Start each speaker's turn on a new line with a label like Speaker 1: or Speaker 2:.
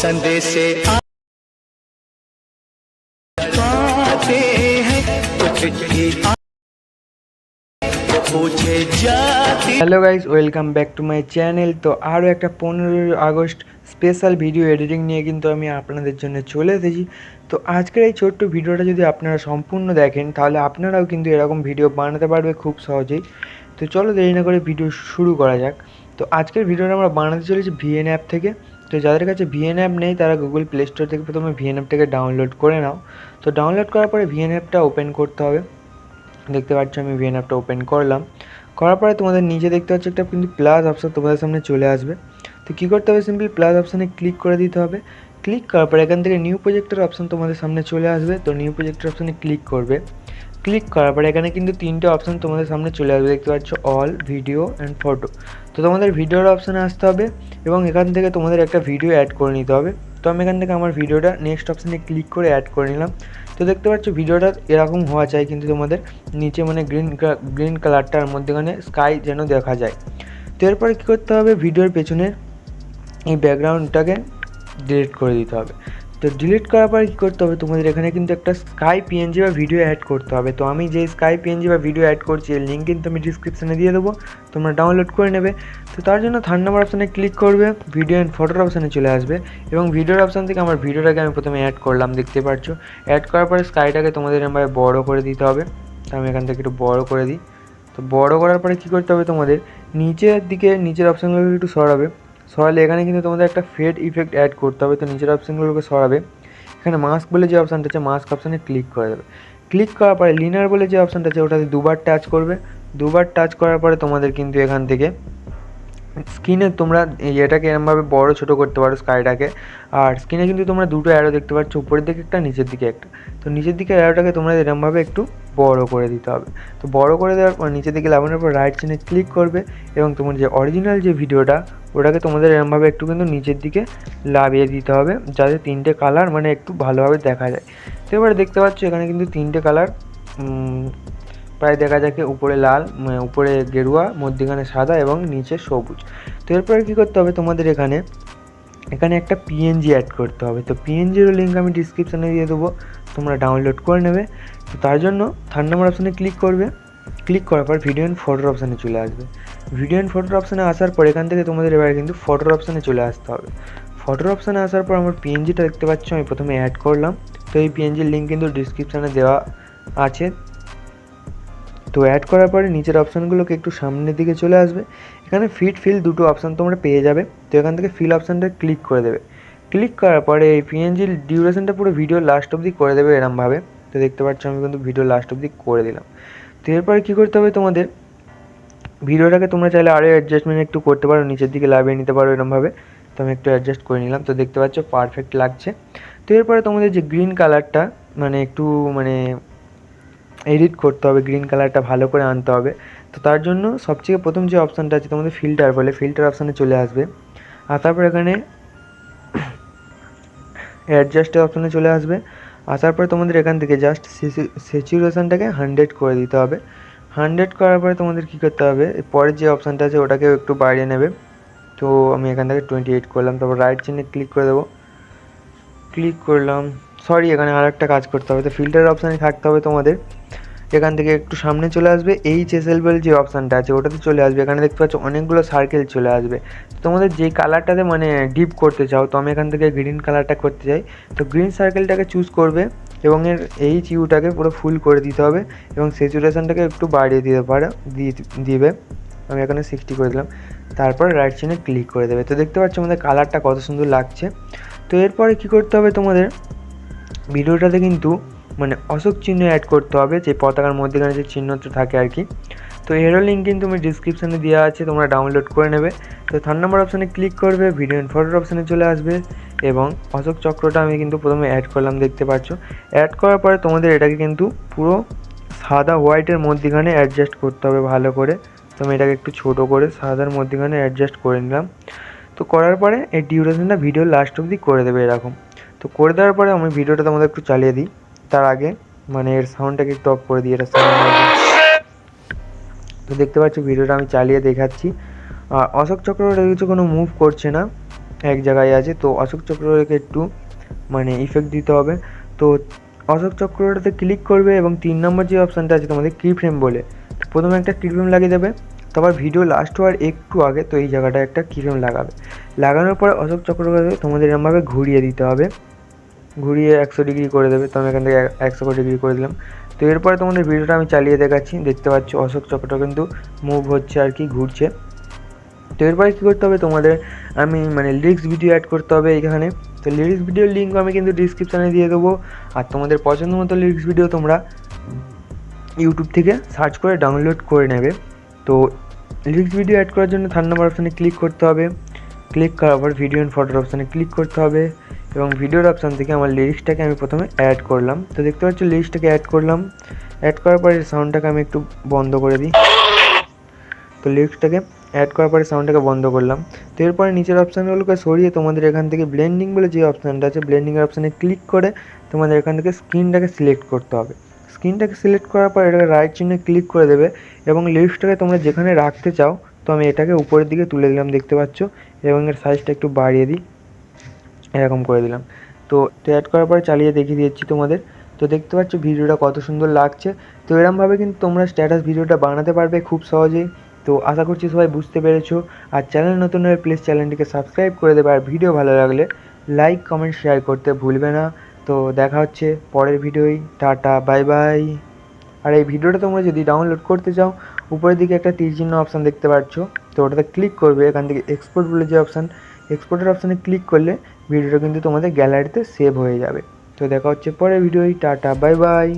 Speaker 1: संदेशे आते हैं कुछ भी पूछे जाती।
Speaker 2: Hello guys, welcome back to my channel. তো আরও একটা 15ই আগস্ট স্পেশাল ভিডিও এডিটিং নিয়ে কিন্তু আমি আপনাদের জন্য চলে এসেছি। তো আজকের এই ছোট্ট ভিডিওটা যদি আপনারা সম্পূর্ণ দেখেন তাহলে আপনারাও কিন্তু এরকম ভিডিও বানাতে পারবে খুব সহজেই। তো চলো দেরি না করে ভিডিও শুরু করা যাক। তো আজকের ভিডিওটা আমরা বানাতে চলেছি ভিএন অ্যাপ থেকে। তো যাদের কাছে ভিএন অ্যাপ নেই তারা গুগল প্লে স্টোর থেকে প্রথমে ভিএন অ্যাপটাকে ডাউনলোড করে নাও। তো ডাউনলোড করার পরে ভিএন অ্যাপটা ওপেন করতে হবে। দেখতে পাচ্ছ আমি ভিএন অ্যাপটা ওপেন করলাম। করার পরে তোমাদের নিচে দেখতে পাচ্ছ একটা কিন্তু প্লাস অপশান তোমাদের সামনে চলে আসবে। তো কী করতে হবে, সিম্পল প্লাস অপশানে ক্লিক করে দিতে হবে। ক্লিক করার পরে এখান থেকে নিউ প্রজেক্টের অপশান তোমাদের সামনে চলে আসবে। তো নিউ প্রজেক্টের অপশানে ক্লিক করবে। ক্লিক করার পরে এখানে কিন্তু তিনটে অপশান তোমাদের সামনে চলে আসবে, দেখতে পাচ্ছ অল, ভিডিও অ্যান্ড ফটো। তো তোমাদের ভিডিওর অপশানে আসতে হবে এবং এখান থেকে তোমাদের একটা ভিডিও অ্যাড করে নিতে হবে। তো আমি এখান থেকে আমার ভিডিওটা নেক্সট অপশানে ক্লিক করে অ্যাড করে নিলাম। তো দেখতে পাচ্ছ ভিডিওটা এরকম হওয়া চাই, কিন্তু তোমাদের নিচে মানে গ্রিন কালারটার মধ্যেখানে স্কাই যেন দেখা যায়। তো এরপরে কী করতে হবে, ভিডিওর পেছনের এই ব্যাকগ্রাউন্ডটাকে ডিলিট করে দিতে হবে। তো ডিলিট করার পরে কী করতে হবে, তোমাদের এখানে কিন্তু একটা স্কাই পিএনজি বা ভিডিও অ্যাড করতে হবে। তো আমি যে স্কাই পিএনজি বা ভিডিও অ্যাড করছি এর লিঙ্ক কিন্তু আমি ডিসক্রিপশানে দিয়ে দেবো, তোমরা ডাউনলোড করে নেবে। তো তার জন্য থার্ড নাম্বার অপশানে ক্লিক করবে, ভিডিও অ্যান্ড ফটোর অপশানে চলে আসবে এবং ভিডিওর অপশান থেকে আমার ভিডিওটাকে আমি প্রথমে অ্যাড করলাম, দেখতে পাচ্ছ। অ্যাড করার পরে স্কাইটাকে তোমাদের এভাবে বড় করে দিতে হবে। তো আমি এখান থেকে একটু বড় করে দিই। তো বড় করার পরে কী করতে হবে, তোমাদের নিচের দিকে নিচের অপশানগুলো একটু সরাবে। সরালে এখানে কিন্তু তোমাদের একটা ফেড ইফেক্ট অ্যাড করতে হবে। তো নিচের অপশানগুলোকে সরাবে। এখানে মাস্ক বলে যে অপশানটা আছে মাস্ক অপশানে ক্লিক করে দেবে। ক্লিক করার পরে লিনার বলে যে অপশানটা আছে ওটাতে দুবার টাচ করবে। দুবার টাচ করার পরে তোমাদের কিন্তু এখান থেকে স্ক্রিনে তোমরা এটাকে এরমভাবে বড় ছোটো করতে পারো স্কাইটাকে। আর স্ক্রিনে কিন্তু তোমরা দুটো অ্যারো দেখতে পাচ্ছ, উপরের দিকে একটা নিচের দিকে একটা। তো নিচের দিকে অ্যারোটাকে তোমরা এরমভাবে একটু বড় করে দিতে হবে। তো বড় করে দেওয়ার পর নিচের দিকে লাগানোর পর রাইট চিহ্নে ক্লিক করবে এবং তোমার যে অরিজিনাল যে ভিডিওটা ওটাকে তোমাদের এরমভাবে একটু কিন্তু নিচের দিকে লাভিয়ে দিতে হবে, যাতে তিনটে কালার মানে একটু ভালোভাবে দেখা যায়। তো এবারে দেখতে পাচ্ছ এখানে কিন্তু তিনটে কালার প্রায় দেখা যাচ্ছে, উপরে লাল, উপরে গেরুয়া, মধ্যখানে সাদা এবং নিচে সবুজ। তো এরপরে কী করতে হবে, তোমাদের এখানে একটা পিএনজি অ্যাড করতে হবে। তো পিএনজিরও লিঙ্ক আমি ডিসক্রিপশানে দিয়ে দেবো, তোমরা ডাউনলোড করে নেবে। তো তার জন্য থার্ড নাম্বার অপশানে ক্লিক করবে। ক্লিক করার পর ভিডিও অ্যান্ড ফটোর অপশানে চলে আসবে। ভিডিও অ্যান্ড ফটোর অপশানে আসার পর এখান থেকে তোমাদের এবার কিন্তু ফটোর অপশানে চলে আসতে হবে। ফটোর অপশানে আসার পর আমার পিএনজিটা দেখতে পাচ্ছ আমি প্রথমে অ্যাড করলাম। তো এই পিএনজির লিঙ্ক কিন্তু ডিসক্রিপশানে দেওয়া আছে। তো অ্যাড করার পরে নিচের অপশানগুলোকে একটু সামনের দিকে চলে আসবে। এখানে ফিল দুটো অপশান তোমরা পেয়ে যাবে। তো এখান থেকে ফিল অপশানটা ক্লিক করে দেবে। ক্লিক করার পরে এই পিএনজির ডিউরেশনটা পুরো ভিডিও লাস্ট অবধি করে দেবে এরমভাবে। তো দেখতে পাচ্ছ আমি কিন্তু ভিডিও লাস্ট অবধি করে দিলাম। তো এরপরে কী করতে হবে, তোমাদের ভিডিওটাকে তোমরা চাইলে আরও অ্যাডজাস্টমেন্ট একটু করতে পারো, নিচের দিকে লাভিয়ে নিতে পারো এরমভাবে। তো আমি একটু অ্যাডজাস্ট করে নিলাম। তো দেখতে পাচ্ছ পারফেক্ট লাগছে। তো এরপরে তোমাদের যে গ্রিন কালারটা মানে একটু এডিট করতে হবে, গ্রিন কালারটা ভালো করে আনতে হবে। তো তার জন্য সবচেয়ে প্রথম যে অপশানটা আছে তোমাদের ফিল্টার বলে, ফিল্টার অপশানে চলে আসবে। আর তারপর এখানে অ্যাডজাস্টের অপশানে চলে আসবে। আসার পরে তোমাদের এখান থেকে জাস্ট স্যাচুরেশনটাকে 100 করে দিতে হবে। 100 করার পরে তোমাদের কী করতে হবে, পরের যে অপশানটা আছে ওটাকেও একটু বাড়িয়ে নেবে। তো আমি এখান থেকে 28 করলাম। তারপর রাইট চিহ্নে ক্লিক করে দেবো। ক্লিক করলাম, সরি এখানে আর একটা কাজ করতে হবে। তো ফিল্টার অপশানে থাকতে হবে তোমাদের। এখান থেকে একটু সামনে চলে আসবে, HSL বলে যে অপশানটা আছে ওটাতে চলে আসবে। এখানে দেখতে পাচ্ছ অনেকগুলো সার্কেল চলে আসবে। তোমাদের যেই কালারটাতে ডিপ করতে চাও, তো আমি এখান থেকে গ্রিন কালারটা করতে চাই। তো গ্রিন সার্কেলটাকে চুজ করবে এবং এর HUটাকে পুরো ফুল করে দিতে হবে এবং স্যাচুরেশনটাকে একটু বাড়িয়ে দিবে। আমি এখানে 60 করে দিলাম। তারপর রাইট চিহ্নে ক্লিক করে দেবে। তো দেখতে পাচ্ছ আমাদের কালারটা কত সুন্দর লাগছে। তো এরপরে কী করতে হবে, তোমাদের ভিডিওটাতে কিন্তু অশোক চিহ্ন অ্যাড করতে হবে, যে পতাকার মধ্যেখানে যে চিহ্নটা থাকে আর কি। তো এরও লিঙ্ক কিন্তু আমি ডিসক্রিপশানে দেওয়া আছে, তোমরা ডাউনলোড করে নেবে। তো থার্ড নাম্বার অপশানে ক্লিক করবে, ভিডিও অ্যান্ড ফটোর অপশানে চলে আসবে এবং অশোক চক্রটা আমি কিন্তু প্রথমে অ্যাড করলাম, দেখতে পাচ্ছ। অ্যাড করার পরে তোমাদের এটাকে কিন্তু পুরো সাদা হোয়াইটের মধ্যেখানে অ্যাডজাস্ট করতে হবে ভালো করে। তো আমি এটাকে একটু ছোটো করে সাদার মধ্যেখানে অ্যাডজাস্ট করে নিলাম। তো করার পরে এই ডিউরেশনটা ভিডিও লাস্ট অবধি করে দেবে এরকম। তো করে দেওয়ার পরে আমি ভিডিওটা তোমাদের একটু চালিয়ে দিই। তার আগে এর সাউন্ডটাকে একটু অফ করে দিই, এটা সাউন্ড। তো দেখতে পাচ্ছ ভিডিওটা আমি চালিয়ে দেখাচ্ছি। অশোক চক্রবর্তী কিছু কোনো মুভ করছে না। এক জায়গায় আছে। তো অশোক চক্রকে একটু মানে ইফেক্ট দিতে হবে। তো অশোক চক্রটাতে ক্লিক করবে এবং 3 নম্বর যে অপশানটা আছে তোমাদের কি ফ্রেম বলে, তো প্রথমে একটা কি ফ্রেম লাগিয়ে দেবে। তারপর ভিডিও লাস্ট হওয়ার একটু আগে তো এই জায়গাটায় একটা কি ফ্রেম লাগাবে। লাগানোর পরে অশোক চক্রকে তোমাদের এরমভাবে ঘুরিয়ে দিতে হবে, ঘুরিয়ে 100 ডিগ্রি করে দেবে। তো আমি এখান থেকে 100 ডিগ্রি করে দিলাম। তো এরপরে তোমাদের ভিডিওটা আমি চালিয়ে দেখাচ্ছি। দেখতে পাচ্ছ অশোক চক্রটা কিন্তু মুভ হচ্ছে আর কি, ঘুরছে। তো এরপরে কী করতে হবে তোমাদের, আমি মানে লিরিক্স ভিডিও অ্যাড করতে হবে এখানে। তো লিরিক্স ভিডিওর লিঙ্ক আমি কিন্তু ডিসক্রিপশানে দিয়ে দেবো। আর তোমাদের পছন্দ মতো লিরিক্স ভিডিও তোমরা ইউটিউব থেকে সার্চ করে ডাউনলোড করে নেবে। তো লিরিক্স ভিডিও অ্যাড করার জন্য 3 নম্বর অপশানে ক্লিক করতে হবে। ক্লিক করার পর ভিডিও অ্যান্ড ফটোর অপশানে ক্লিক করতে হবে এবং ভিডিওর অপশান থেকে আমার লিরিক্সটাকে আমি প্রথমে অ্যাড করলাম। তো দেখতে পাচ্ছ লিরিক্সটাকে অ্যাড করলাম। অ্যাড করার পরে সাউন্ডটাকে আমি একটু বন্ধ করে দিই। তো লিরিক্সটাকে অ্যাড করার পরে সাউন্ডটাকে বন্ধ করলাম। তো এরপরে নিচের অপশানগুলোকে সরিয়ে তোমাদের এখান থেকে ব্লেন্ডিং বলে যে অপশানটা আছে, ব্লেন্ডিংয়ের অপশানে ক্লিক করে তোমাদের এখান থেকে স্ক্রিনটাকে সিলেক্ট করতে হবে। স্ক্রিনটাকে সিলেক্ট করার পর এটাকে রাইট চিহ্নে ক্লিক করে দেবে এবং লিরিক্সটাকে তোমরা যেখানে রাখতে চাও, তো আমি এটাকে উপরের দিকে তুলে দিলাম দেখতে পাচ্ছ, এবং এর সাইজটা একটু বাড়িয়ে দিই, এরকম করে দিলাম। তো অ্যাড করার পরে চালিয়ে দেখিয়ে দিচ্ছি তোমাদের। তো দেখতে পাচ্ছ ভিডিওটা কত সুন্দর লাগছে। তো এরমভাবে কিন্তু তোমরা স্ট্যাটাস ভিডিওটা বানাতে পারবে খুব সহজেই। তো আশা করছি সবাই বুঝতে পেরেছো। আর চ্যানেল নতুন হলে প্লিজ চ্যানেলটিকে সাবস্ক্রাইব করে দেবে। আর ভিডিও ভালো লাগলে লাইক কমেন্ট শেয়ার করতে ভুলবে না। তো দেখা হচ্ছে পরের ভিডিওয়। Tata, bye bye. আর এই ভিডিওটা তোমরা যদি ডাউনলোড করতে চাও, উপরের দিকে একটা তীর চিহ্ন অপশান দেখতে পাচ্ছ, তো ওটাতে ক্লিক করবে। এখান থেকে এক্সপোর্ট বলে যে অপশান, এক্সপোর্টের অপশানে ক্লিক করলে ভিডিওটা কিন্তু তোমাদের গ্যালারিতে সেভ হয়ে যাবে। তো দেখা হচ্ছে পরের ভিডিওয়। Tata, bye by.